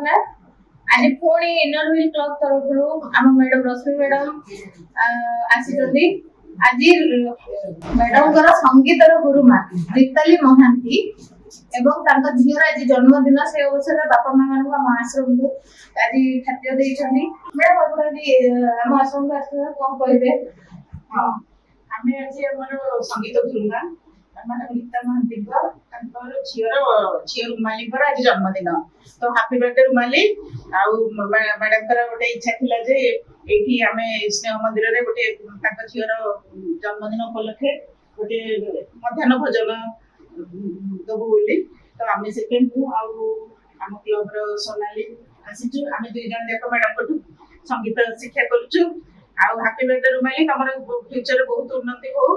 ଜଗନ୍ନାଥ। ଆଜି ପୁଣି inner wheel club ତରଫରୁ ଆମ ମ୍ୟାଡାମ ରଶ୍ମି ମ୍ୟାଡାମ ଆସିଛନ୍ତି। ଆଜି ମ୍ୟାଡାମଙ୍କର ସଙ୍ଗୀତର ଗୁରୁମା ରିତାଲି ମହାନ୍ତି ଏବଂ ତାଙ୍କ ଝିଅର ଆଜି ଜନ୍ମଦିନ। ସେ ଅବସରରେ ବାପା ମା ମାନଙ୍କୁ ଆମ ଆଶ୍ରମକୁ ଆଜି ଖାଦ୍ୟ ଦେଇଛନ୍ତି। ମ୍ୟାଡାମ ଆପଣ ଆଜି ଆମ ଆଶ୍ରମକୁ ଆସିଥିବା କଣ କହିବେ? ହଁ, ଆମେ ଆଜି ଆମର ସଙ୍ଗୀତ ଗୁରୁମା ମ୍ୟାଡାମ ରୀତା ମହାନ୍ତିଙ୍କ ତାଙ୍କର ଝିଅ ରୁମାଲିଙ୍କର ଆଜି ଜନ୍ମଦିନ। ତ ହାପି ବାର୍ଥଡେ ରୁମାଲି। ଆଉ ମ୍ୟାଡାମଙ୍କର ଗୋଟେ ଇଚ୍ଛା ଥିଲା ଯେ ଏଇଠି ଆମେ ସ୍ନେହ ମନ୍ଦିରରେ ଗୋଟେ ତାଙ୍କ ଝିଅର ଜନ୍ମଦିନ ଉପଲକ୍ଷେ ଗୋଟେ ମଧ୍ୟାହ୍ନ ଭୋଜନ ଦବୁ ବୋଲି। ତ ଆମେ ସେଥିପାଇଁ ମୁଁ ଆଉ ଆମ କ୍ଲବର ସୋନାଲି ଆସିଛୁ। ଆମେ 2 ଜଣ ଯାକ ମ୍ୟାଡାମଙ୍କଠୁ ସଙ୍ଗୀତ ଶିକ୍ଷା କରୁଛୁ। ଆଉ ହାପି ବାର୍ଥଡେ ରୁମାଲି, ତମର ଫ୍ୟୁଚରରେ ବହୁତ ଉନ୍ନତି ହଉ।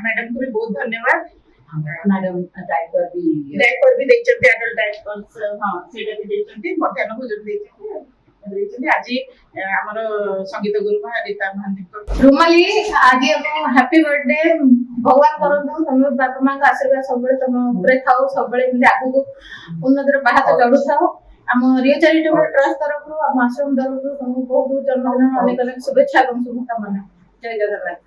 ମ୍ୟାଡାମଙ୍କୁ ବି ବହୁତ ଧନ୍ୟବାଦ। ମ୍ୟାଡାମ ଡାଇପର ବି ଦେଇଛନ୍ତି, ଆଡଲ୍ଟ ଡାଇପର, ହଁ ସେଇଟା ବି ଦେଇଛନ୍ତି, ମଧ୍ୟାହ୍ନ ଭୋଜନ ଦେଇଛନ୍ତି। ଆଜି ଆମର ସଙ୍ଗୀତ ଗୁରୁମା ରୀତା ମହାନ୍ତିଙ୍କ ରୁମାଲି ଆଜି ଆପଣ ହାପି ବାର୍ଥଡେ। ଭଗବାନ କରନ୍ତୁ ତମ ବାପା ମାଙ୍କ ଆଶୀର୍ବାଦ ସବୁବେଳେ ତମ ଉପରେ ଥାଉ, ସବୁବେଳେ ଏମିତି ଆଗକୁ ଉନ୍ନତିର ପାହାଚ ଚଢୁଥାଉ। ଆମ ରିଓ ଚାରିଟେବଲ ଟ୍ରଷ୍ଟ ତରଫରୁ ଆମ ଆଶ୍ରମ ତରଫରୁ ତମକୁ ବହୁତ ଜନ୍ମଦିନ ଅନେକ ଅନେକ ଶୁଭେଚ୍ଛା ଏବଂ ଶୁଭକାମନା। ଜୟ ଜଗନ୍ନାଥ।